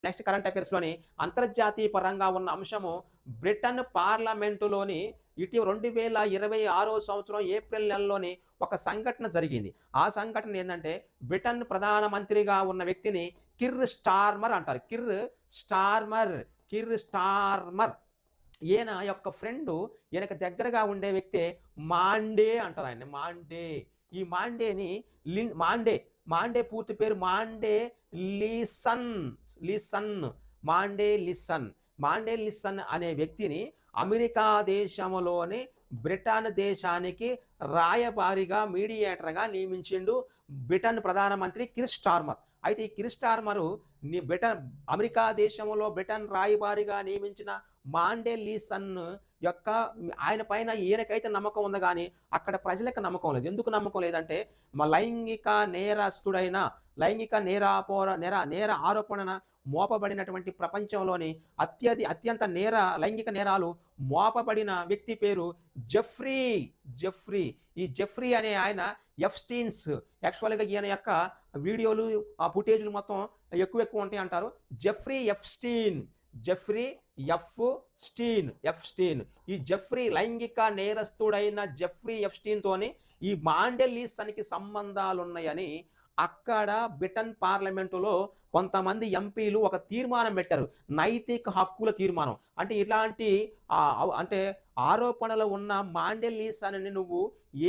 Next current అఫైర్స్‌లోని అంతర్జాతీయ పరంగా ఉన్న అంశము బ్రిటన్ పార్లమెంటులోని ఇటీవల 2026 సంవత్సరం ఏప్రిల్ నెలలోని ఒక సంఘటన జరిగింది. ఆ సంఘటన ఏందంటే బ్రిటన్ ప్రధానమంత్రిగా ఉన్న వ్యక్తిని కిర్ స్టార్మర్ అంటారు. స్టార్మర్, కిర్ స్టార్మర్ ఈయన యొక్క ఫ్రెండు ఈయనకు దగ్గరగా ఉండే వ్యక్తే మాండే అంటారు ఆయన్ని. మాండే. ఈ మాండేని మాండే, మాండే పూర్తి పేరు Monday listen. Listen. Monday listen. Monday listen అనే వ్యక్తిని అమెరికా దేశంలోని బ్రిటన్ దేశానికి రాయబారిగా, మీడియేటర్‌గా నియమించిండు బ్రిటన్ ప్రధానమంత్రి కిర్ స్టార్మర్. అయితే ఈ కిర్ స్టార్మరు అమెరికా దేశంలో బ్రిటన్ రాయబారిగా నియమించిన మాండే లీసన్ యొక్క ఆయన పైన ఈయనకైతే నమ్మకం ఉంది గానీ, అక్కడ ప్రజలకు నమ్మకం లేదు. ఎందుకు నమ్మకం లేదంటే, లైంగిక నేరస్తుడైన లైంగిక నేర ఆరోపణన మోపబడినటువంటి ప్రపంచంలోని అత్యంత లైంగిక నేరాలు మోపబడిన వ్యక్తి పేరు జెఫ్రీ. జెఫ్రీ. ఈ జెఫ్రీ అనే ఆయన ఎఫ్‌స్టీన్స్ యాక్చువల్‌గా ఈయన యొక్క వీడియోలు, ఆ ఫుటేజ్‌లు మొత్తం ఎక్కువ ఉంటాయి అంటారు. Jeffrey Epstein. Jeffrey Epstein. ఈ జెఫ్రీ లైంగిక నేరస్తుడైన జెఫ్రీ ఎఫ్‌స్టీన్‌తోని ఈ మాండెలీసన్‌కి సంబంధాలున్నాయని అక్కడ బ్రిటన్ పార్లమెంటులో కొంతమంది ఎంపీలు ఒక తీర్మానం పెట్టారు. నైతిక హక్కుల తీర్మానం. అంటే ఇట్లాంటి అంటే ఆరోపణలు ఉన్న మాండెలీసన్‌ని నువ్వు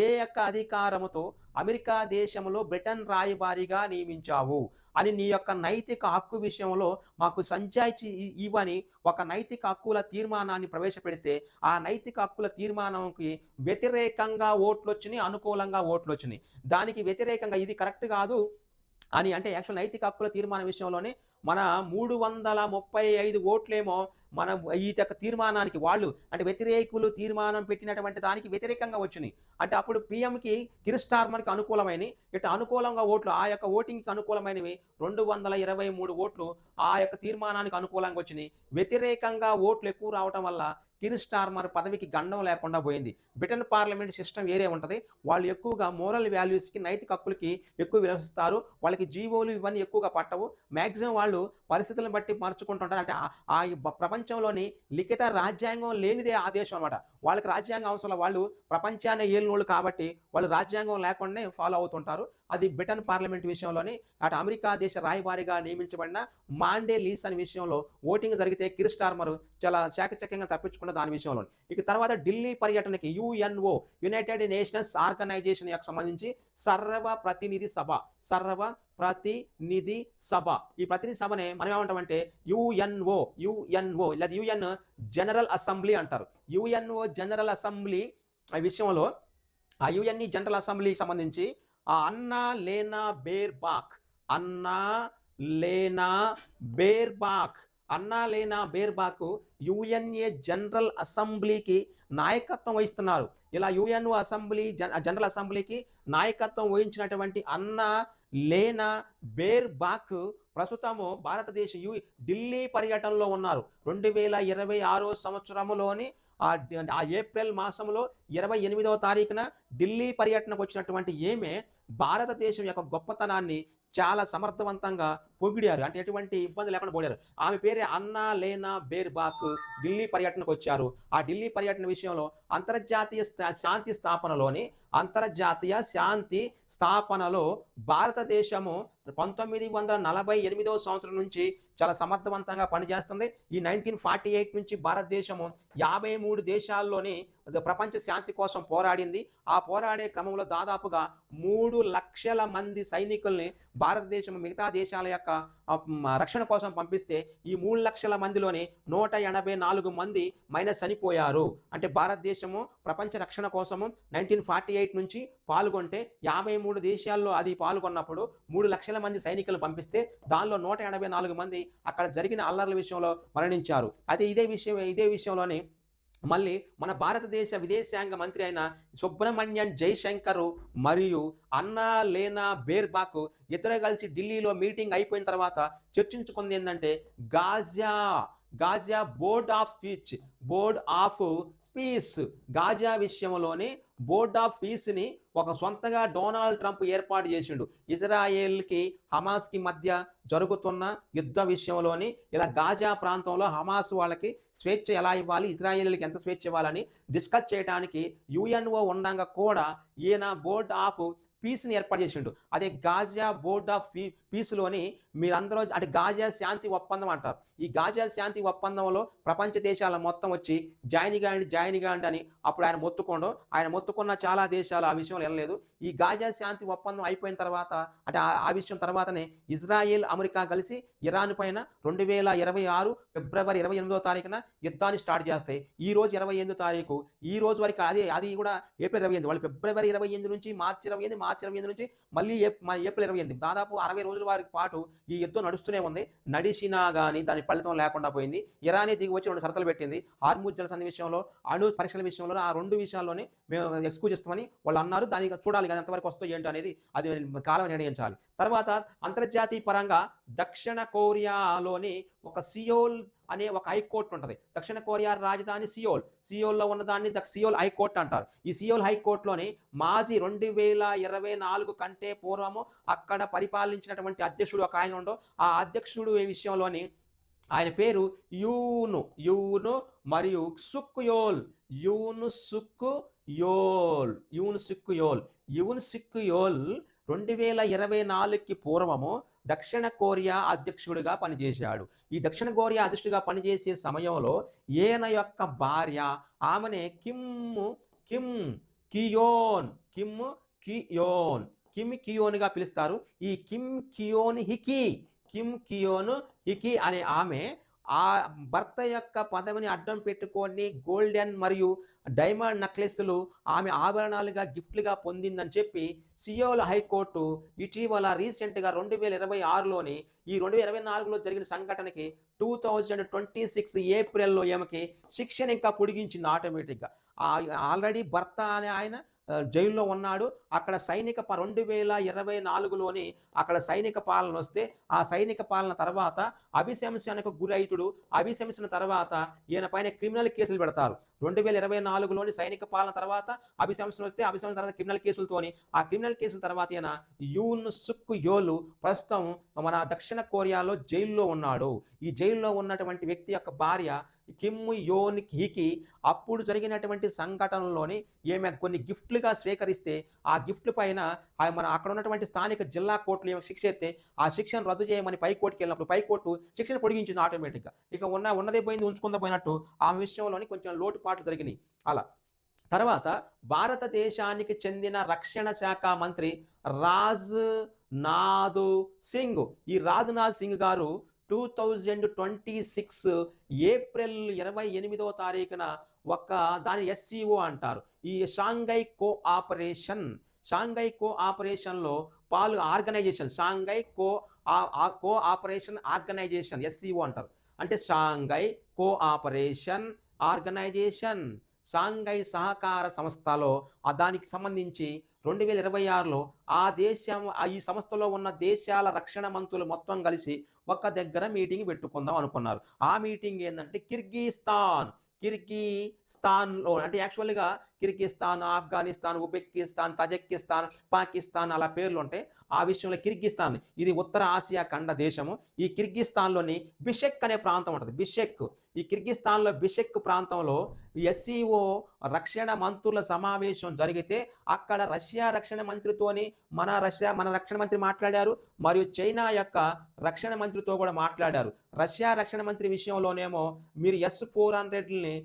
ఏ యొక్క అధికారముతో అమెరికా దేశంలో బ్రిటన్ రాయబారిగా నియమించావు అని నీ యొక్క నైతిక హక్కు విషయంలో మాకు సంజాయిషీ ఇవ్వని ఒక నైతిక హక్కుల తీర్మానాన్ని ప్రవేశపెడితే, ఆ నైతిక హక్కుల తీర్మానంకి వ్యతిరేకంగా ఓట్లొచ్చినియి, అనుకూలంగా ఓట్లొచ్చినియి. దానికి వ్యతిరేకంగా ఇది కరెక్ట్ కాదు అని అంటే యాక్చువల్ నైతిక హక్కుల తీర్మానం విషయంలోనే మన 335 ఓట్లేమో మన ఈ యొక్క తీర్మానానికి వాళ్ళు అంటే వ్యతిరేకులు తీర్మానం పెట్టినటువంటి దానికి వ్యతిరేకంగా వచ్చినాయి. అంటే అప్పుడు పీఎంకి కిర్ స్టార్మర్‌కి అనుకూలమైనయి. ఇటు అనుకూలంగా ఓట్లు ఆ యొక్క ఓటింగ్‌కి అనుకూలమైనవి 223 ఓట్లు ఆ యొక్క తీర్మానానికి అనుకూలంగా వచ్చినాయి. వ్యతిరేకంగా ఓట్లు ఎక్కువ రావటం వల్ల కిర్ స్టార్మర్ పదవికి గండం లేకుండా పోయింది. బ్రిటన్ పార్లమెంట్ సిస్టమ్ వేరే ఉంటది. వాళ్ళు ఎక్కువగా మోరల్ వాల్యూస్‌కి, నైతిక హక్కులకి ఎక్కువ విలువిస్తారు. వాళ్ళకి జీవోలు ఇవన్నీ ఎక్కువగా పట్టవు. మాక్సిమం వాళ్ళు పరిస్థితులను బట్టి మార్చుకుంటుంటారు. అంటే ప్రపంచంలోని లిఖిత రాజ్యాంగం లేనిదే ఆ దేశం అనమాట. వాళ్ళకి రాజ్యాంగం అవసరం. వాళ్ళు ప్రపంచాన్ని ఏలినోళ్ళు కాబట్టి వాళ్ళు రాజ్యాంగం లేకుండానే ఫాలో అవుతుంటారు. అది బ్రిటన్ పార్లమెంట్ విషయంలోని అటు అమెరికా దేశ రాయబారిగా నియమించబడిన మాండే లీసన్ విషయంలో ఓటింగ్ జరిగితే కిర్ స్టార్మర్ చాలా చాకచక్యంగా తప్పించుకున్న దాని విషయంలో. ఇక తర్వాత ఢిల్లీ పర్యటనకి యుఎన్ఓ, యునైటెడ్ నేషన్స్ ఆర్గనైజేషన్ యొక్క సంబంధించి ప్రతినిధి సభ. ఈ ప్రతినిధి సభనే మనం ఏమంటామంటే యుఎన్ఓ లేదా యుఎన్ జనరల్ అసెంబ్లీ అంటారు. యుఎన్ఓ జనరల్ అసెంబ్లీ విషయంలో ఆ యుఎన్ఈ జనరల్ అసెంబ్లీకి సంబంధించి ఆ అన్నా లేనా బేర్బాక్ యుఎన్ఏ జనరల్ అసెంబ్లీకి నాయకత్వం వహిస్తున్నారు. ఇలా యుఎన్ఓ జనరల్ అసెంబ్లీకి నాయకత్వం వహించినటువంటి అన్నా లేనా బేర్బాక్ ప్రస్తుతము భారతదేశ ఢిల్లీ పర్యటనలో ఉన్నారు. 2026 సంవత్సరంలోని ఆ ఏప్రిల్ మాసంలో 28వ తారీఖున ఢిల్లీ పర్యటనకు వచ్చినటువంటి ఈమె భారతదేశం యొక్క గొప్పతనాన్ని చాలా సమర్థవంతంగా పొగిడారు. అంటే ఎటువంటి ఇబ్బంది లేకుండా పొగిడారు. ఆమె పేరే అన్నా లేనా బేర్బాక్ ఢిల్లీ పర్యటనకు వచ్చారు. ఆ ఢిల్లీ పర్యటన విషయంలో అంతర్జాతీయ శాంతి స్థాపనలో భారతదేశము 1948వ సంవత్సరం నుంచి చాలా సమర్థవంతంగా పనిచేస్తుంది. ఈ 1948 నుంచి భారతదేశము 53 దేశాల్లోని ప్రపంచ శాంతి కోసం పోరాడింది. ఆ పోరాడే క్రమంలో దాదాపుగా 3 లక్షల మంది సైనికుల్ని భారతదేశం మిగతా దేశాల యొక్క రక్షణ కోసం పంపిస్తే ఈ 3 లక్షల మందిలోని 184 మంది చనిపోయారు. అంటే భారతదేశము ప్రపంచ రక్షణ కోసము 1948 నుంచి పాల్గొంటే 53 దేశాల్లో అది పాల్గొన్నప్పుడు 3 లక్షల మంది సైనికులను పంపిస్తే దానిలో 184 మంది అక్కడ జరిగిన అల్లర్ల విషయంలో మరణించారు. అయితే ఇదే విషయంలోని మళ్ళీ మన భారతదేశ విదేశాంగ మంత్రి అయిన సుబ్రహ్మణ్యం జైశంకర్ మరియు అన్నా లేనా బేర్బాక్ ఇద్దరు కలిసి ఢిల్లీలో మీటింగ్ అయిపోయిన తర్వాత చర్చించుకుంది ఏంటంటే Gaza board of piece Gaza విషయంలోనే బోర్డ్ ఆఫ్ పీస్ని ఒక సొంతగా డొనాల్డ్ ట్రంప్ ఏర్పాటు చేసిండు. ఇజ్రాయెల్కి హమాస్కి మధ్య జరుగుతున్న యుద్ధ విషయంలోని ఇలా గాజా ప్రాంతంలో హమాస్ వాళ్ళకి స్వేచ్ఛ ఎలా ఇవ్వాలి, ఇజ్రాయేలీలకి ఎంత స్వేచ్ఛ ఇవ్వాలని డిస్కస్ చేయడానికి యుఎన్ఓ ఉండంగా కూడా ఈయన బోర్డ్ ఆఫ్ పీస్ని ఏర్పాటు చేసిండు. అదే గాజా బోర్డ్ ఆఫ్ పీస్లోని మీరందరూ అంటే గాజా శాంతి ఒప్పందం అంటారు. ఈ గాజా శాంతి ఒప్పందంలో ప్రపంచ దేశాల మొత్తం వచ్చి జాయిన్ కాండి అని అప్పుడు ఆయన మొత్తుకున్న చాలా దేశాలు ఆ విషయంలో వెళ్ళలేదు. ఈ గాజా శాంతి ఒప్పందం అయిపోయిన తర్వాత అంటే ఆ విషయం తర్వాతనే ఇజ్రాయెల్ అమెరికా కలిసి ఇరాన్ పైన 2026 ఫిబ్రవరి 28వ తారీఖున యుద్ధాన్ని స్టార్ట్ చేస్తాయి. ఈ రోజు 28వ తారీఖు, ఈ రోజు వరకు అది కూడా ఏప్రిల్ 28 వాళ్ళు ఫిబ్రవరి 28 నుంచి మార్చి 28 నుంచి మళ్ళీ ఏప్రిల్ 28 దాదాపు 60 రోజుల వారికి పాటు ఈ యుద్ధం నడుస్తూనే ఉంది. నడిచినా కానీ దాని ఫలితం లేకుండా పోయింది. ఇరానే దిగి వచ్చి 2 షరతులు పెట్టింది. హార్ముజ్ జలసంధి విషయంలో, అణు పరీక్షల విషయంలో ఆ 2 విషయాల్లోనే మేము ఎక్స్క్యూజ్ ఇస్తామని వాళ్ళు అన్నారు. దానికి చూడాలి కదా ఎంతవరకు వస్తాయి ఏంటో అనేది అది కాలం నిర్ణయించాలి. తర్వాత అంతర్జాతీయ పరంగా దక్షిణ కొరియాలోని ఒక సియోల్ అనే ఒక హైకోర్టు ఉంటుంది. దక్షిణ కొరియా రాజధాని సియోల్లో ఉన్నదాన్ని సియోల్ హైకోర్టు అంటారు. ఈ సియోల్ హైకోర్టులోని మాజీ 2024 కంటే పూర్వము అక్కడ పరిపాలించినటువంటి అధ్యక్షుడు ఒక ఆయన ఉండో, ఆ అధ్యక్షుడు ఈ విషయంలోని ఆయన పేరు యూను మరియు సుక్కుయోల్. యూన్ సుక్కుయోల్ 2024కి పూర్వము దక్షిణ కొరియా అధ్యక్షుడిగా పనిచేశాడు. ఈ దక్షిణ కొరియా అధ్యక్షుడిగా పనిచేసే సమయంలో ఈయన యొక్క భార్య ఆమెనే కిమ్ కియోన్గా పిలుస్తారు. ఈ కిమ్ కియోన్ హికి అనే ఆమె ఆ భర్త యొక్క పదవిని అడ్డం పెట్టుకొని గోల్డెన్ మరియు డైమండ్ నెక్లెస్లు ఆమె ఆభరణాలుగా గిఫ్ట్లుగా పొందిందని చెప్పి సియోల్ హైకోర్టు ఇటీవల రీసెంట్గా 2026లోని ఈ 2024లో జరిగిన సంఘటనకి 2026 ఏప్రిల్లో ఈమెకి శిక్షను ఇంకా పొడిగించింది ఆటోమేటిక్గా. ఆల్రెడీ భర్త అనే ఆయన జైల్లో ఉన్నాడు. అక్కడ 2024లోని అక్కడ సైనిక పాలన వస్తే ఆ సైనిక పాలన తర్వాత అభిశంసనకు గురైతుడు. అభిశంసన తర్వాత ఈయన పైన క్రిమినల్ కేసులు పెడతారు. 2024లోని సైనిక పాలన తర్వాత అభిశంసన వస్తే అభిశంసన తర్వాత క్రిమినల్ కేసులతోని ఆ క్రిమినల్ కేసుల తర్వాత ఈయన యూన్ సుక్కుయోల్ ప్రస్తుతం మన దక్షిణ కొరియాలో జైల్లో ఉన్నాడు. ఈ జైల్లో ఉన్నటువంటి వ్యక్తి యొక్క భార్య కిమ్ యోన్ హికి అప్పుడు జరిగినటువంటి సంఘటనలోని ఈమె కొన్ని గిఫ్ట్లుగా స్వీకరిస్తే ఆ గిఫ్ట్ల పైన మన అక్కడ ఉన్నటువంటి స్థానిక జిల్లా కోర్టులు ఏమో శిక్ష ఎత్తే ఆ శిక్షను రద్దు చేయమని పైకోర్టుకి వెళ్ళినప్పుడు పైకోర్టు శిక్షను పొడిగించింది ఆటోమేటిక్గా. ఇక ఉన్నదే పోయింది ఉంచుకుందా పోయినట్టు ఆ విషయంలోని కొంచెం లోటుపాట్లు జరిగినాయి. అలా తర్వాత భారతదేశానికి చెందిన రక్షణ శాఖ మంత్రి రాజ్నాథ్ సింగ్, ఈ రాజ్నాథ్ సింగ్ గారు 2026 ఏప్రిల్ 28వ తారీఖున దాని SCO అంటారు. ఈ షాంఘై కోఆపరేషన్లో ఆర్గనైజేషన్ SCO అంటారు. అంటే షాంఘై కోఆపరేషన్ ఆర్గనైజేషన్, షాంఘై సహకార సంస్థలో దానికి సంబంధించి 2026లో ఈ సంస్థలో ఉన్న దేశాల రక్షణ మంత్రులు మొత్తం కలిసి ఒక దగ్గర మీటింగ్ పెట్టుకుందాం అనుకున్నారు. ఆ మీటింగ్ ఏంటంటే కిర్గిస్తాన్లో అంటే యాక్చువల్గా కిర్గిస్తాన్, ఆఫ్ఘనిస్తాన్, ఉజ్బెకిస్తాన్, తజకిస్తాన్, పాకిస్తాన్ అలా పేర్లు ఉంటాయి. ఆ విషయంలో కిర్గిస్తాన్ ఇది ఉత్తర ఆసియా ఖండ దేశము. ఈ కిర్గిస్తాన్లోని బిషెక్ అనే ప్రాంతం ఉంటుంది. ఈ కిర్గిస్తాన్లో బిషెక్ ప్రాంతంలో SCO రక్షణ మంత్రుల సమావేశం జరిగితే అక్కడ రష్యా రక్షణ మంత్రితోని మన రక్షణ మంత్రి మాట్లాడారు మరియు చైనా యొక్క రక్షణ మంత్రితో కూడా మాట్లాడారు. రష్యా రక్షణ మంత్రి విషయంలోనేమో మీరు S-400ని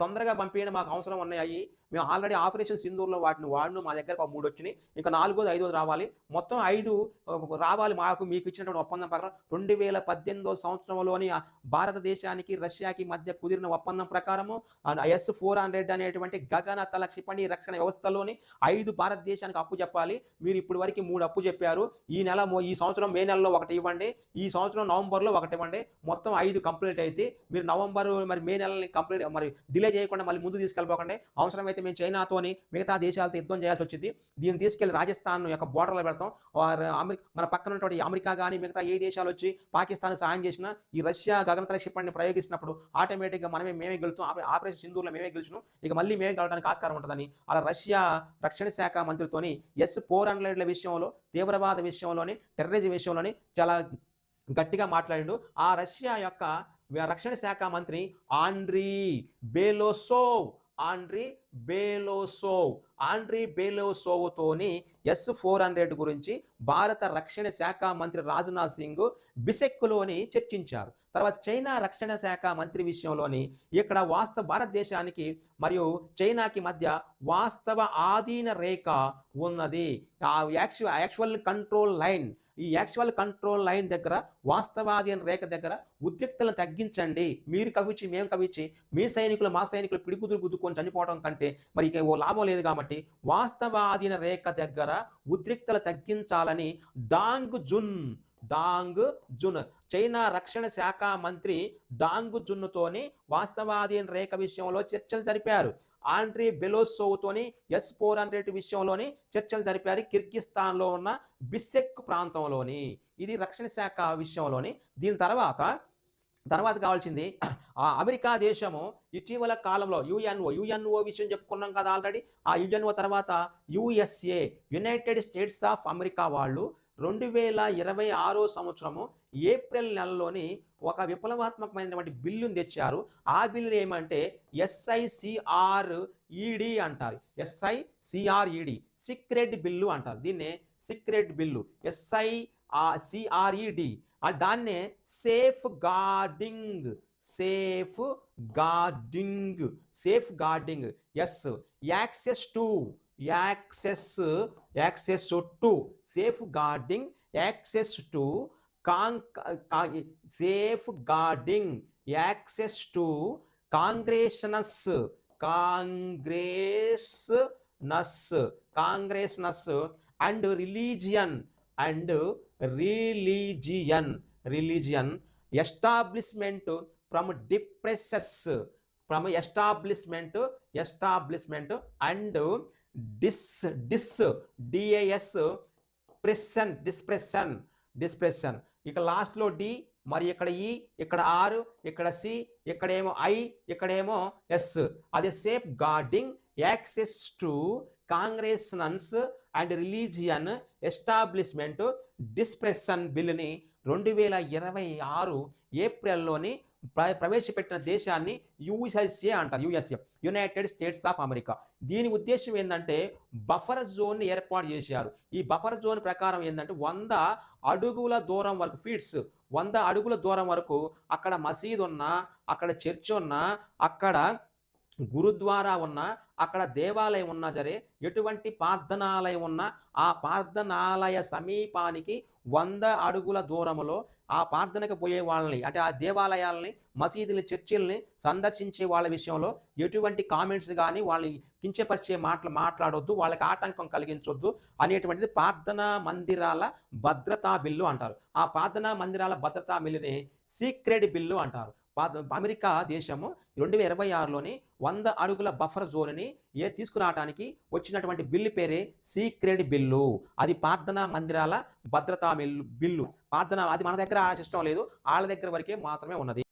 తొందరగా పంపించడం మాకు అవసరం ఉన్నాయి. మేము ఆల్రెడీ ఆపరేషన్ సింధూర్లో వాటిని వాడిను, మా దగ్గరకు 3 వచ్చినాయి, ఇంకా 4వ 5వ రావాలి, మొత్తం 5 రావాలి మీకు ఇచ్చినటువంటి ఒప్పందం ప్రకారం 2018వ సంవత్సరంలోని భారతదేశానికి రష్యాకి మధ్య కుదిరిన ఒప్పందం ప్రకారము S-400 అనేటువంటి గగనతల క్షిపణి రక్షణ వ్యవస్థలోని 5 భారతదేశానికి అప్పు చెప్పాలి. మీరు ఇప్పటి వరకు 3 అప్పు చెప్పారు. ఈ సంవత్సరం మే నెలలో 1 ఇవ్వండి, ఈ సంవత్సరం నవంబర్లో 1 ఇవ్వండి, మొత్తం 5 కంప్లీట్ అయితే మీరు నవంబర్ మే నెలని కంప్లీట్ డిలే చేయకుండా మళ్ళీ ముందు తీసుకెళ్ళిపోకండి. అవసరమైతే మేము చైనాతోని మిగతా దేశాలతో యుద్ధం చేయాల్సి వచ్చింది. దీన్ని తీసుకెళ్లి రాజస్థాన్ యొక్క బోర్డర్‌లో పెడతాం. మన పక్కన ఉన్నటువంటి అమెరికా గాని, మిగతా ఏ దేశాలు వచ్చి పాకిస్తాన్‌కి సహాయం చేసినా, ఈ రష్యా గగనతల క్షిపణిని ప్రయోగిస్తున్నప్పుడు ఆటోమేటిక్‌గా మేమే గెలుస్తాం. ఆపరేషన్ సింధూర్‌లో మేమే గెలిచినాం. ఇక మళ్ళీ మేమే గెలవడానికి ఆస్కారం ఉంటదని అలా రష్యా రక్షణ శాఖ మంత్రితోని S-400ల విషయంలో, తీవ్రవాద విషయంలోని, టెర్రరిజం విషయంలోని చాలా గట్టిగా మాట్లాడిండు. ఆ రష్యా యొక్క రక్షణ శాఖ మంత్రి ఆండ్రీ బేలోసోవ్ ఆండ్రీ బేలోసోవ్‌తోని S-400 గురించి భారత రక్షణ శాఖ మంత్రి రాజ్‌నాథ్ సింగ్ బిసెక్‌లోని చర్చించారు. తర్వాత చైనా రక్షణ శాఖ మంత్రి విషయంలోని ఇక్కడ భారతదేశానికి మరియు చైనాకి మధ్య వాస్తవ ఆధీన రేఖ ఉన్నది. ఆ యాక్చువల్ కంట్రోల్ లైన్, ఈ యాక్చువల్ కంట్రోల్ లైన్ దగ్గర, వాస్తవాధీన రేఖ దగ్గర ఉద్రిక్తలను తగ్గించండి. మీరు కవిచి మేము కవిచి మీ సైనికులు మా సైనికులు పిడిగుద్దులు గుద్దుకొని చనిపోవడం కంటే మరి ఇక ఓ లాభం లేదు కాబట్టి వాస్తవాధీన రేఖ దగ్గర ఉద్రిక్తలు తగ్గించాలని డాంగ్ జున్ చైనా రక్షణ శాఖ మంత్రి డాంగ్ జున్‌తోని వాస్తవాధీన రేఖ విషయంలో చర్చలు జరిపారు. ఆండ్రీ బెలోసోవ్‌తోని S-400 విషయంలోని చర్చలు జరిపారు కిర్గిస్థాన్‌లో ఉన్న బిసెక్ ప్రాంతంలోని. ఇది రక్షణ శాఖ విషయంలోని. దీని తర్వాత కావాల్సింది అమెరికా దేశము ఇటీవల కాలంలో యుఎన్ఓ విషయం చెప్పుకున్నాం కదా ఆల్రెడీ. ఆ యుఎన్ఓ తర్వాత USA United States of America వాళ్ళు 2026 సంవత్సరము ఏప్రిల్ నెలలోని ఒక విప్లవాత్మకమైనటువంటి బిల్లుని తెచ్చారు. ఆ బిల్లు ఏమంటే SICRED అంటారు. SICRED సీక్రెట్ బిల్లు అంటారు. దీన్నే సీక్రెట్ బిల్లు SICRED. దాన్నే safeguarding access to safeguarding access to consciences and religion establishment from establishment and depression. ఇక లాస్ట్లో డి, మరి ఇక్కడ ఈ, ఇక్కడ ఆర్, ఇక్కడ సి, ఇక్కడేమో ఐ, ఇక్కడేమో ఎస్. అదే safeguarding access to consciences and religion establishment depression బిల్లుని 2026 ఏప్రిల్లోని ప్రవేశపెట్టిన దేశాన్ని USA అంటారు. United States of America. దీని ఉద్దేశం ఏంటంటే బఫర్ జోన్ ఏర్పాటు చేశారు. ఈ బఫర్ జోన్ ప్రకారం ఏంటంటే 100 అడుగుల దూరం వరకు 100 అడుగుల దూరం వరకు అక్కడ మసీదు ఉన్నా, అక్కడ చర్చ్ ఉన్నా, అక్కడ గురుద్వారా ఉన్నా, అక్కడ దేవాలయం ఉన్నా సరే, ఎటువంటి ప్రార్థనాలయం ఉన్నా ఆ ప్రార్థనాలయ సమీపానికి 100 అడుగుల దూరంలో ఆ ప్రార్థనకు పోయే వాళ్ళని, అంటే ఆ దేవాలయాలని, మసీదుని, చర్చిల్ని సందర్శించే వాళ్ళ విషయంలో ఎటువంటి కామెంట్స్ కానీ వాళ్ళని కించపరిచే మాట్లాడొద్దు, వాళ్ళకి ఆటంకం కలిగించొద్దు అనేటువంటిది ప్రార్థనా మందిరాల భద్రతా బిల్లు అంటారు. ఆ ప్రార్థనా మందిరాల భద్రతా బిల్లుని సీక్రెట్ బిల్లు అంటారు. అమెరికా దేశము 2026లోని 100 అడుగుల బఫర్ జోన్ని తీసుకురావడానికి వచ్చినటువంటి బిల్లు పేరే సీక్రెట్ బిల్లు. అది ప్రార్థనా మందిరాల భద్రతా బిల్లు. అది మన దగ్గర సిస్టం లేదు, వాళ్ళ దగ్గర వరకే మాత్రమే ఉన్నది.